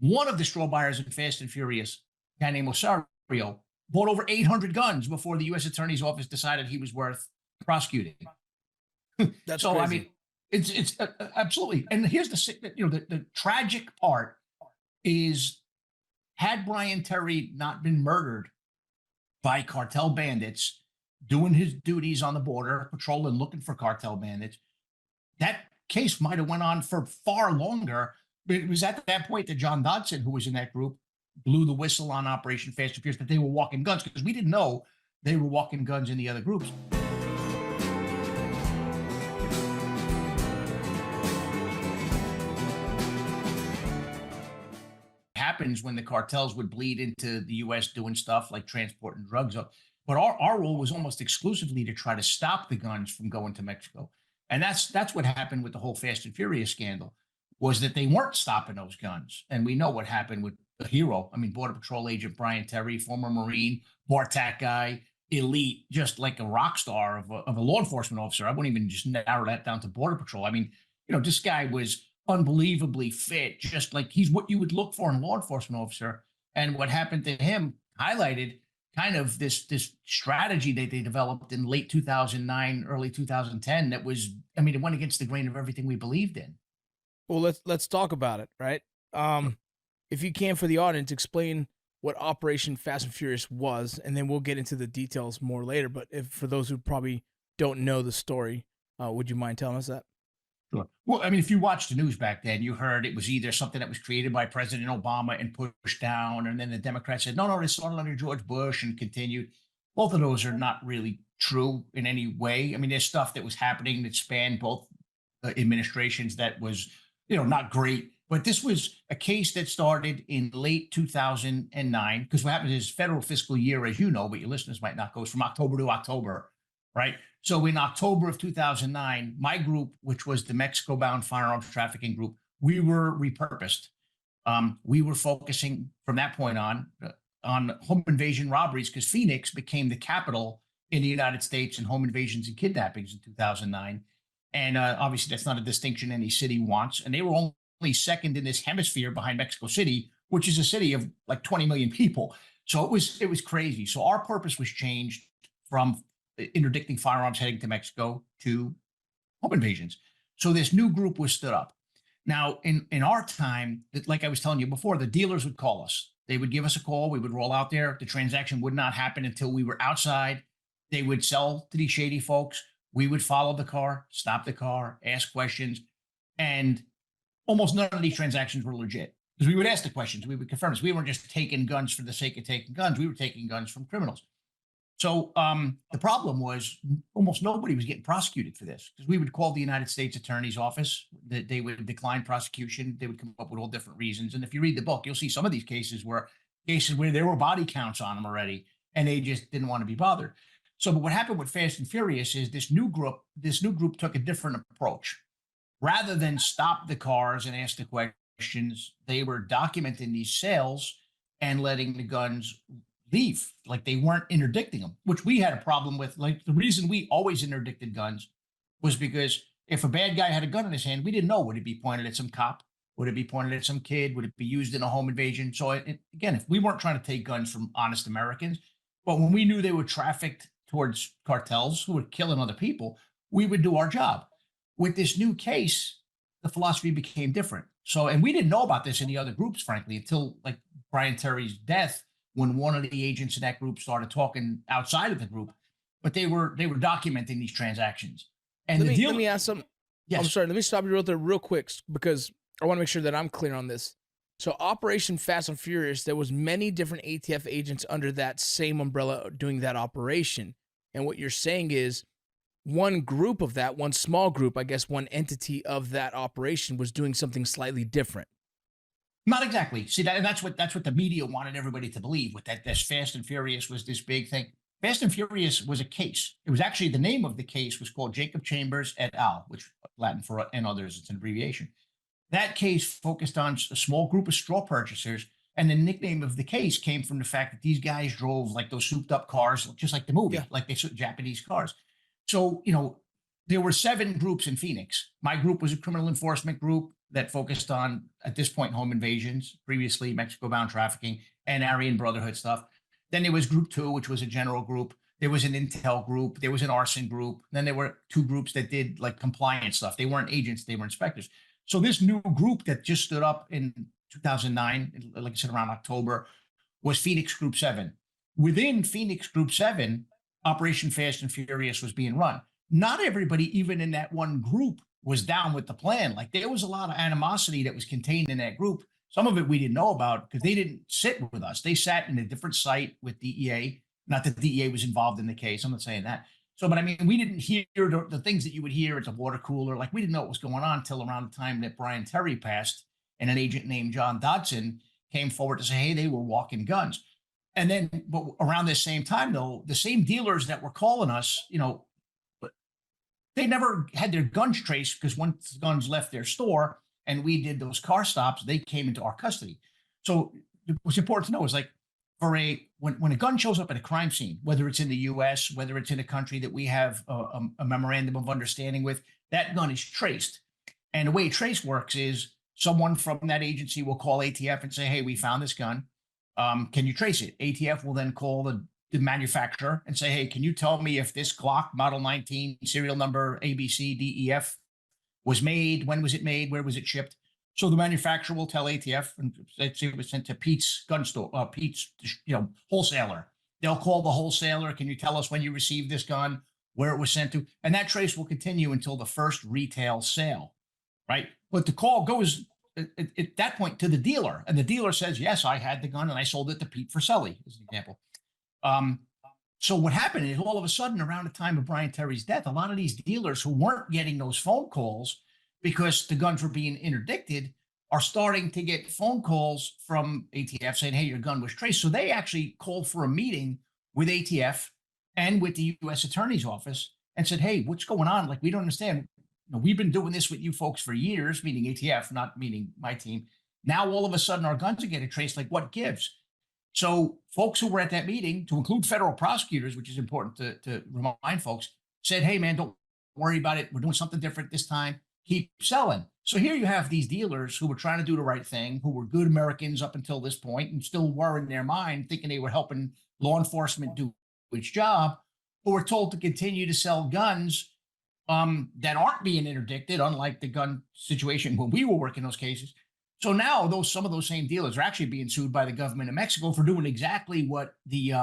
One of the straw buyers in Fast and Furious, a guy named Osario, bought over 800 guns before the U.S. Attorney's Office decided he was worth prosecuting. That's So, crazy. I mean, it's absolutely. And here's the tragic part is, had Brian Terry not been murdered by cartel bandits doing his duties on the border, patrolling, looking for cartel bandits, that case might have went on for far longer. But it was at that point that John Dodson, who was in that group, blew the whistle on Operation Fast and Furious that they were walking guns, because we didn't know they were walking guns in the other groups. Happens when the cartels would bleed into the U.S. doing stuff like transporting drugs up. But our role was almost exclusively to try to stop the guns from going to Mexico. And that's what happened with the whole Fast and Furious scandal, was that they weren't stopping those guns. And we know what happened with the hero. I mean, Border Patrol agent Brian Terry, former Marine, Bartak guy, elite, just like a rock star of a law enforcement officer. I wouldn't even just narrow that down to Border Patrol. I mean, this guy was unbelievably fit, just like he's what you would look for in a law enforcement officer. And what happened to him highlighted kind of this strategy that they developed in late 2009, early 2010. That was, I mean, it went against the grain of everything we believed in. Well, let's talk about it, right? If you can, for the audience, explain what Operation Fast and Furious was, and then we'll get into the details more later. But if for those who probably don't know the story, would you mind telling us that? Sure. Well, I mean, if you watched the news back then, you heard it was either something that was created by President Obama and pushed down, and then the Democrats said, no, this started under George Bush and continued. Both of those are not really true in any way. I mean, there's stuff that was happening that spanned both administrations that was, not great. But this was a case that started in late 2009, because what happens is federal fiscal year, as you know, but your listeners might not, goes from October to October, right? So in October of 2009, my group, which was the Mexico-bound firearms trafficking group, we were repurposed. We were focusing from that point on home invasion robberies, because Phoenix became the capital in the United States in home invasions and kidnappings in 2009. And obviously, that's not a distinction any city wants. And they were only second in this hemisphere behind Mexico City, which is a city of like 20 million people. So it was crazy. So our purpose was changed from interdicting firearms heading to Mexico to home invasions. So this new group was stood up. Now, in our time, like I was telling you before, the dealers would call us. They would give us a call. We would roll out there. The transaction would not happen until we were outside. They would sell to these shady folks. We would follow the car, stop the car, ask questions. And almost none of these transactions were legit, because we would ask the questions. We would confirm this. We weren't just taking guns for the sake of taking guns. We were taking guns from criminals. So the problem was almost nobody was getting prosecuted for this, because we would call the United States Attorney's Office. That they would decline prosecution. They would come up with all different reasons. And if you read the book, you'll see some of these cases where there were body counts on them already, and they just didn't want to be bothered. So, but what happened with Fast and Furious is this new group took a different approach. Rather than stop the cars and ask the questions, they were documenting these sales and letting the guns leave. Like, they weren't interdicting them, which we had a problem with. Like, the reason we always interdicted guns was because if a bad guy had a gun in his hand, we didn't know, would it be pointed at some cop? Would it be pointed at some kid? Would it be used in a home invasion? So again, if we weren't trying to take guns from honest Americans, but when we knew they were trafficked towards cartels who were killing other people, we would do our job. With this new case, the philosophy became different. So, and we didn't know about this in the other groups, frankly, until like Brian Terry's death, when one of the agents in that group started talking outside of the group. But they were documenting these transactions. And let me ask some. Yes. I'm sorry. Let me stop you real quick, because I want to make sure that I'm clear on this. So Operation Fast and Furious, there was many different ATF agents under that same umbrella doing that operation. And what you're saying is one group of that, one small group, I guess one entity of that operation was doing something slightly different. Not exactly. See, that's what the media wanted everybody to believe, with that this Fast and Furious was this big thing. Fast and Furious was a case. It was actually, the name of the case was called Jacob Chambers et al., which Latin for and others, it's an abbreviation. That case focused on a small group of straw purchasers, and the nickname of the case came from the fact that these guys drove like those souped up cars, just like the movie, like they Japanese cars. So, there were 7 groups in Phoenix. My group was a criminal enforcement group that focused on, at this point, home invasions, previously Mexico-bound trafficking and Aryan Brotherhood stuff. Then there was Group 2, which was a general group. There was an intel group. There was an arson group. Then there were 2 groups that did like compliance stuff. They weren't agents, they were inspectors. So this new group that just stood up in 2009, like I said, around October, was Phoenix Group 7. Within Phoenix Group 7, Operation Fast and Furious was being run. Not everybody, even in that one group, was down with the plan. Like there was a lot of animosity that was contained in that group. Some of it we didn't know about because they didn't sit with us. They sat in a different site with DEA. Not that DEA was involved in the case. I'm not saying that. So, but I mean, we didn't hear the things that you would hear at the water cooler. Like we didn't know what was going on until around the time that Brian Terry passed and an agent named John Dodson came forward to say, hey, they were walking guns. And then, but around this same time, though, the same dealers that were calling us, they never had their guns traced because once the guns left their store and we did those car stops, they came into our custody. So what's important to know is like when a gun shows up at a crime scene, whether it's in the US, whether it's in a country that we have a memorandum of understanding with, that gun is traced. And the way trace works is someone from that agency will call ATF and say, hey, we found this gun. Can you trace it? ATF will then call the manufacturer and say, hey, can you tell me if this Glock Model 19 serial number ABCDEF was made? When was it made? Where was it shipped? So the manufacturer will tell ATF, and let's say it was sent to Pete's gun store, Pete's, wholesaler. They'll call the wholesaler. Can you tell us when you received this gun, where it was sent to? And that trace will continue until the first retail sale, right? But the call goes at that point to the dealer, and the dealer says, yes, I had the gun and I sold it to Pete Forcelli, as an example. So what happened is all of a sudden around the time of Brian Terry's death, a lot of these dealers who weren't getting those phone calls because the guns were being interdicted are starting to get phone calls from ATF saying, hey, your gun was traced. So they actually called for a meeting with ATF and with the U.S. Attorney's Office and said, hey, what's going on? Like, we don't understand. We've been doing this with you folks for years, meaning ATF, not meaning my team. Now, all of a sudden, our guns are getting traced. Like, what gives? So folks who were at that meeting, to include federal prosecutors, which is important to remind folks, said, hey, man, don't worry about it. We're doing something different this time. Keep selling. So here you have these dealers who were trying to do the right thing, who were good Americans up until this point and still were in their mind thinking they were helping law enforcement do its job, who were told to continue to sell guns that aren't being interdicted, unlike the gun situation when we were working those cases. So now some of those same dealers are actually being sued by the government of Mexico for doing exactly what the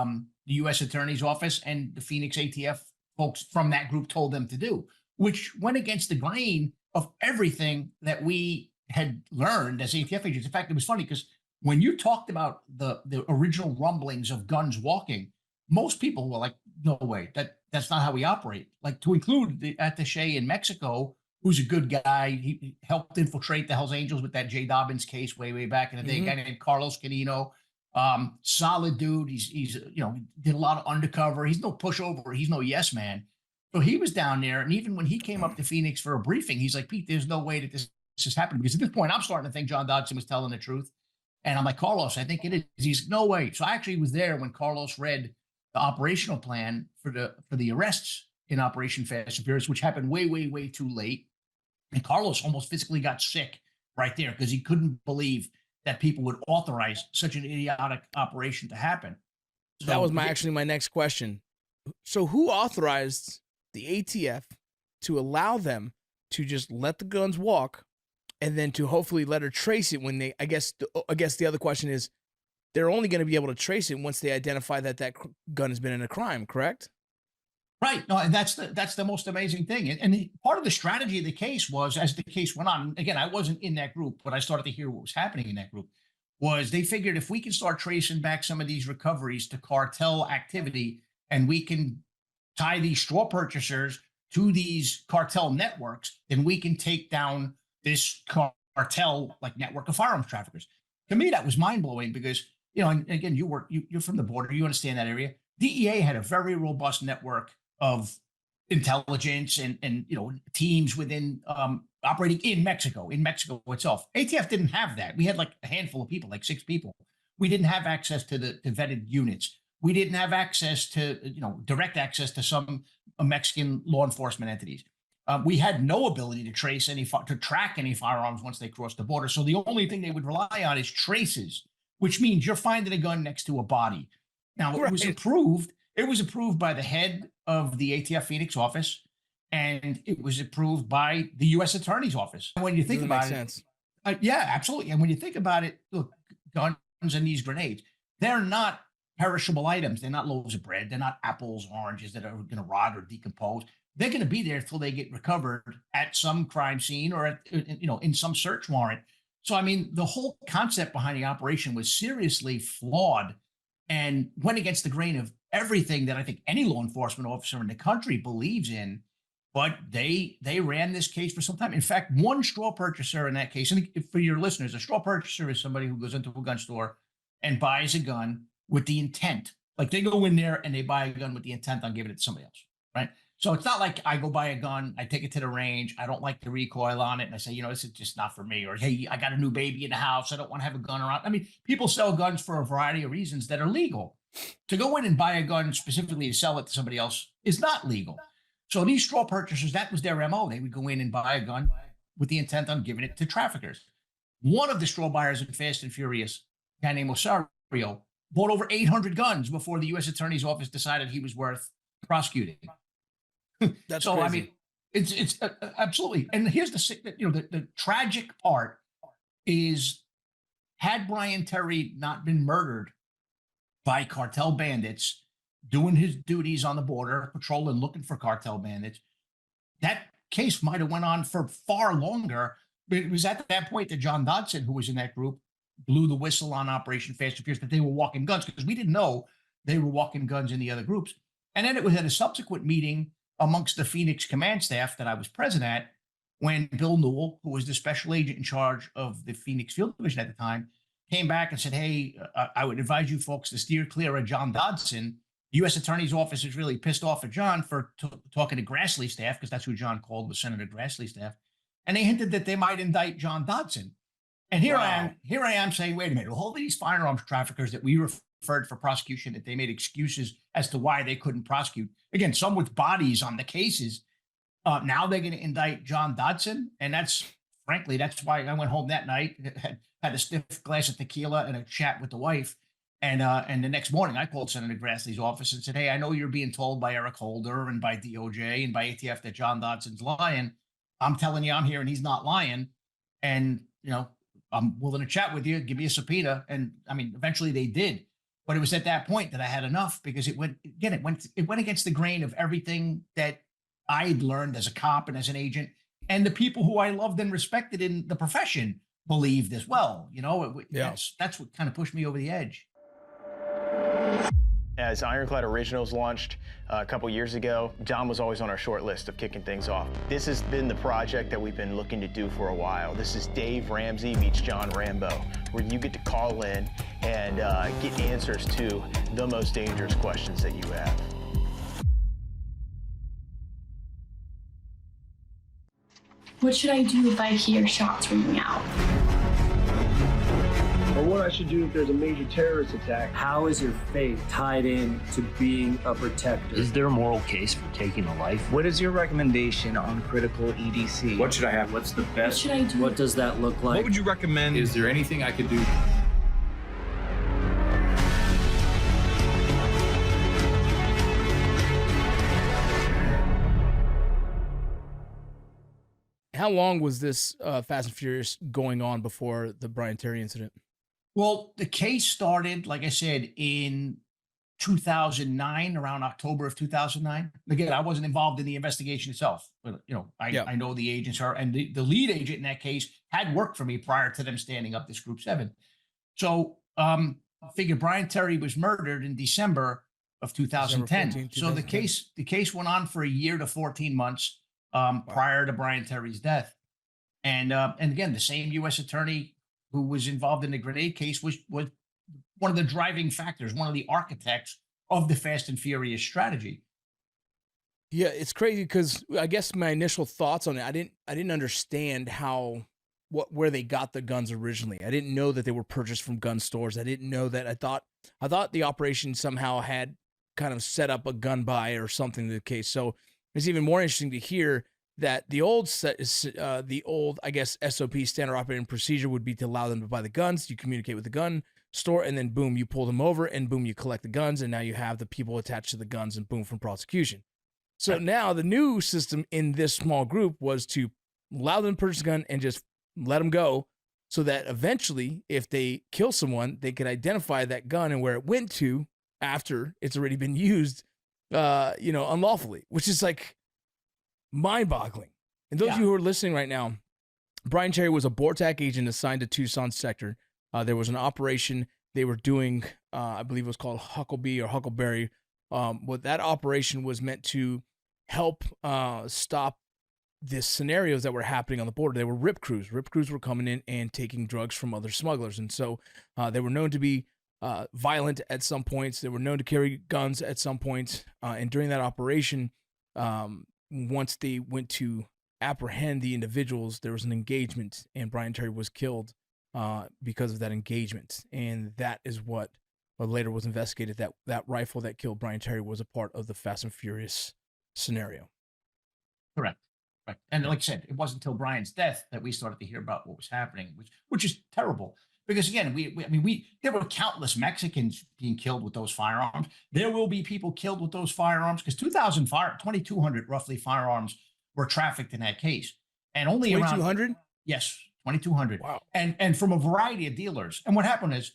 U.S. Attorney's Office and the Phoenix ATF folks from that group told them to do, which went against the grain of everything that we had learned as ATF agents. In fact, it was funny because when you talked about the original rumblings of guns walking, most people were like, no way, that's not how we operate. Like, to include the attaché in Mexico, who's a good guy. He helped infiltrate the Hells Angels with that J. Dobbins case way back in the day. A guy named Carlos Canino, solid dude. He's did a lot of undercover. He's no pushover. He's no yes man. So he was down there, and even when he came up to Phoenix for a briefing, he's like, Pete, there's no way that this is happening, because at this point I'm starting to think John Dodson was telling the truth. And I'm like, Carlos, I think it is. He's no way. So I actually was there when Carlos read the operational plan for the arrests in Operation Fast and Furious, which happened way, way, way too late. And Carlos almost physically got sick right there because he couldn't believe that people would authorize such an idiotic operation to happen. So that was my next question. So who authorized the ATF to allow them to just let the guns walk and then to hopefully let her trace it when I guess the other question is, they're only going to be able to trace it once they identify that gun has been in a crime, correct? Right. No, and that's the most amazing thing. And part of the strategy of the case was, as the case went on, again, I wasn't in that group, but I started to hear what was happening in that group, was they figured if we can start tracing back some of these recoveries to cartel activity, and we can tie these straw purchasers to these cartel networks, then we can take down this cartel like network of firearms traffickers. To me, that was mind blowing because, and again, you're from the border, you understand that area. DEA had a very robust network of intelligence and teams within operating in Mexico itself. ATF didn't have that. We had like a handful of people, like 6 people. We didn't have access to the vetted units. We didn't have access to direct access to some Mexican law enforcement entities. We had no ability to trace to track any firearms once they crossed the border. So the only thing they would rely on is traces, which means you're finding a gun next to a body. Now it was Right. approved. It was approved by the head of the ATF Phoenix office, and it was approved by the U.S. Attorney's office. And when you think Doesn't about make it, sense. yeah, absolutely. And when you think about it, look, guns and these grenades, they're not perishable items. They're not loaves of bread. They're not apples, oranges that are going to rot or decompose. They're going to be there until they get recovered at some crime scene or at, in some search warrant. So, I mean, the whole concept behind the operation was seriously flawed and went against the grain of everything that I think any law enforcement officer in the country believes in. But they ran this case for some time. In fact, one straw purchaser in that case, and for your listeners, a straw purchaser is somebody who goes into a gun store and buys a gun with the intent, like they go in there and they buy a gun with the intent on giving it to somebody else, right? So it's not like I go buy a gun, I take it to the range, I don't like the recoil on it, and I say, this is just not for me. Or, hey, I got a new baby in the house, I don't want to have a gun around. I mean, people sell guns for a variety of reasons that are legal. To go in and buy a gun specifically to sell it to somebody else is not legal. So these straw purchasers, that was their MO. They would go in and buy a gun with the intent on giving it to traffickers. One of the straw buyers in Fast and Furious, a guy named Osario, bought over 800 guns before the U.S. Attorney's Office decided he was worth prosecuting. That's so, crazy. I mean, it's absolutely. And here's the tragic part is, had Brian Terry not been murdered by cartel bandits doing his duties on the border, patrolling, looking for cartel bandits, that case might have went on for far longer. But it was at that point that John Dodson, who was in that group, blew the whistle on Operation Fast and Furious that they were walking guns, because we didn't know they were walking guns in the other groups. And then it was at a subsequent meeting amongst the Phoenix command staff that I was present at, when Bill Newell, who was the special agent in charge of the Phoenix Field Division at the time, came back and said, hey, I would advise you folks to steer clear of John Dodson. The U.S. Attorney's Office is really pissed off at John for talking to Grassley staff, because that's who John called, was Senator Grassley staff. And they hinted that they might indict John Dodson. And here I am saying, wait a minute, all these firearms traffickers that we referred for prosecution, that they made excuses as to why they couldn't prosecute. Again, some with bodies on the cases. Now they're going to indict John Dodson. And that's why I went home that night, had a stiff glass of tequila and a chat with the wife. And the next morning I called Senator Grassley's office and said, hey, I know you're being told by Eric Holder and by DOJ and by ATF that John Dodson's lying. I'm telling you, I'm here and he's not lying. And, I'm willing to chat with you, give me a subpoena. And I mean, eventually they did. But it was at that point that I had enough, because it went against the grain of everything that I'd learned as a cop and as an agent, and the people who I loved and respected in the profession believed as well. That's what kind of pushed me over the edge. As Ironclad Originals launched a couple years ago, John was always on our short list of kicking things off. This has been the project that we've been looking to do for a while. This is Dave Ramsey meets John Rambo, where you get to call in and get answers to the most dangerous questions that you have. What should I do if I hear shots ringing out? Or what I should do if there's a major terrorist attack. How is your faith tied in to being a protector? Is there a moral case for taking a life? What is your recommendation on critical EDC? What should I have? What's the best? What should I do? What does that look like? What would you recommend? Is there anything I could do? How long was this Fast and Furious going on before the Brian Terry incident? Well, the case started, like I said, in 2009, around October of 2009. Again, I wasn't involved in the investigation itself, but I know the agents are, and the lead agent in that case had worked for me prior to them standing up this Group 7. So I figure Brian Terry was murdered in December of 2010. 14, so the case went on for a year to 14 months prior to Brian Terry's death. And again, the same U.S. attorney who was involved in the grenade case was one of the driving factors, one of the architects of the Fast and Furious strategy. Yeah, it's crazy because I guess my initial thoughts on it, I didn't understand where they got the guns originally. I didn't know that they were purchased from gun stores. I didn't know that. I thought the operation somehow had kind of set up a gun buy or something to the case. So it's even more interesting to hear that the old I guess SOP, standard operating procedure, would be to allow them to buy the guns. You communicate with the gun store, and then boom, you pull them over, and boom, you collect the guns, and now you have the people attached to the guns, and boom, from prosecution. So now the new system in this small group was to allow them to purchase a gun and just let them go, so that eventually, if they kill someone, they could identify that gun and where it went to after it's already been used, unlawfully, which is like mind-boggling. And those of you who are listening right now, Brian Terry was a BORTAC agent assigned to Tucson sector. There was an operation they were doing, I believe it was called Huckleberry or Huckleberry. What that operation was meant to help stop the scenarios that were happening on the border. They were RIP crews. RIP crews were coming in and taking drugs from other smugglers. And so they were known to be violent at some points. They were known to carry guns at some points. And during that operation, once they went to apprehend the individuals, there was an engagement, and Brian Terry was killed because of that engagement. And that is what later was investigated, that rifle that killed Brian Terry was a part of the Fast and Furious scenario. Correct. Right. And like I said, it wasn't until Brian's death that we started to hear about what was happening, which is terrible. Because again, there were countless Mexicans being killed with those firearms. There will be people killed with those firearms, because 2,200 roughly firearms were trafficked in that case, and only 2,200. Yes, 2,200. Wow. And from a variety of dealers. And what happened is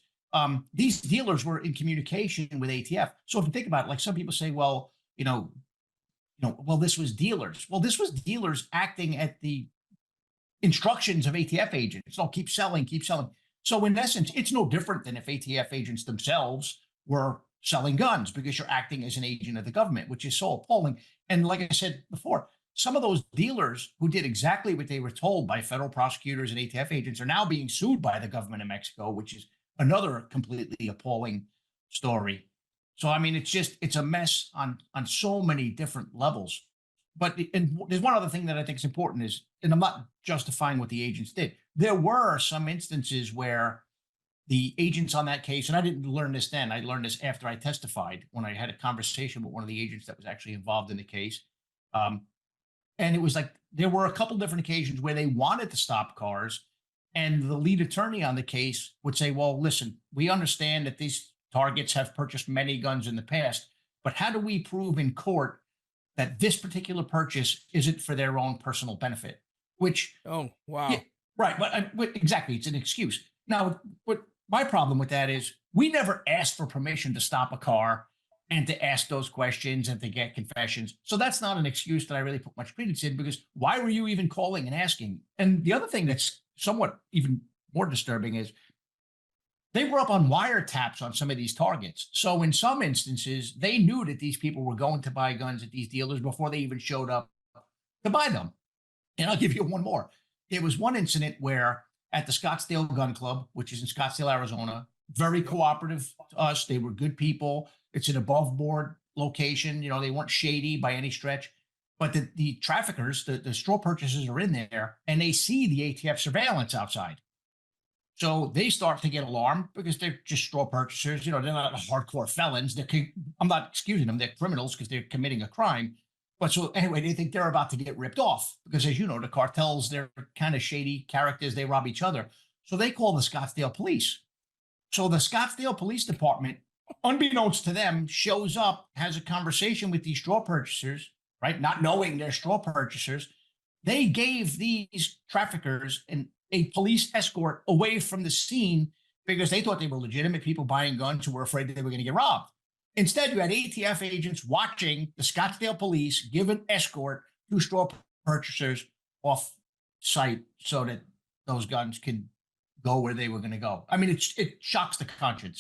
these dealers were in communication with ATF. So if you think about it, like some people say, well, this was dealers. Well, this was dealers acting at the instructions of ATF agents. So keep selling, keep selling. So in essence, it's no different than if ATF agents themselves were selling guns, because you're acting as an agent of the government, which is so appalling. And like I said before, some of those dealers who did exactly what they were told by federal prosecutors and ATF agents are now being sued by the government of Mexico, which is another completely appalling story. So, I mean, it's a mess on so many different levels. But there's one other thing that I think is important is, and I'm not justifying what the agents did. There were some instances where the agents on that case, and I didn't learn this then, I learned this after I testified, when I had a conversation with one of the agents that was actually involved in the case. And it was like, there were a couple different occasions where they wanted to stop cars, and the lead attorney on the case would say, well, listen, we understand that these targets have purchased many guns in the past, but how do we prove in court that this particular purchase isn't for their own personal benefit? Which, oh, wow. Yeah, right. But exactly, it's an excuse. Now, what my problem with that is, we never asked for permission to stop a car and to ask those questions and to get confessions. So that's not an excuse that I really put much credence in, because why were you even calling and asking? And the other thing that's somewhat even more disturbing is, they were up on wiretaps on some of these targets. So in some instances, they knew that these people were going to buy guns at these dealers before they even showed up to buy them. And I'll give you one more. There was one incident where at the Scottsdale Gun Club, which is in Scottsdale, Arizona, very cooperative to us. They were good people. It's an above board location. They weren't shady by any stretch. But the traffickers, the straw purchasers, are in there, and they see the ATF surveillance outside. So they start to get alarmed, because they're just straw purchasers. They're not hardcore felons. I'm not excusing them. They're criminals because they're committing a crime. But so anyway, they think they're about to get ripped off, because, as you know, the cartels, they're kind of shady characters. They rob each other. So they call the Scottsdale police. So the Scottsdale Police Department, unbeknownst to them, shows up, has a conversation with these straw purchasers, right? Not knowing they're straw purchasers. They gave these traffickers a police escort away from the scene, because they thought they were legitimate people buying guns who were afraid that they were going to get robbed. Instead, you had ATF agents watching the Scottsdale police give an escort to straw purchasers off site, so that those guns could go where they were going to go. I mean, it shocks the conscience.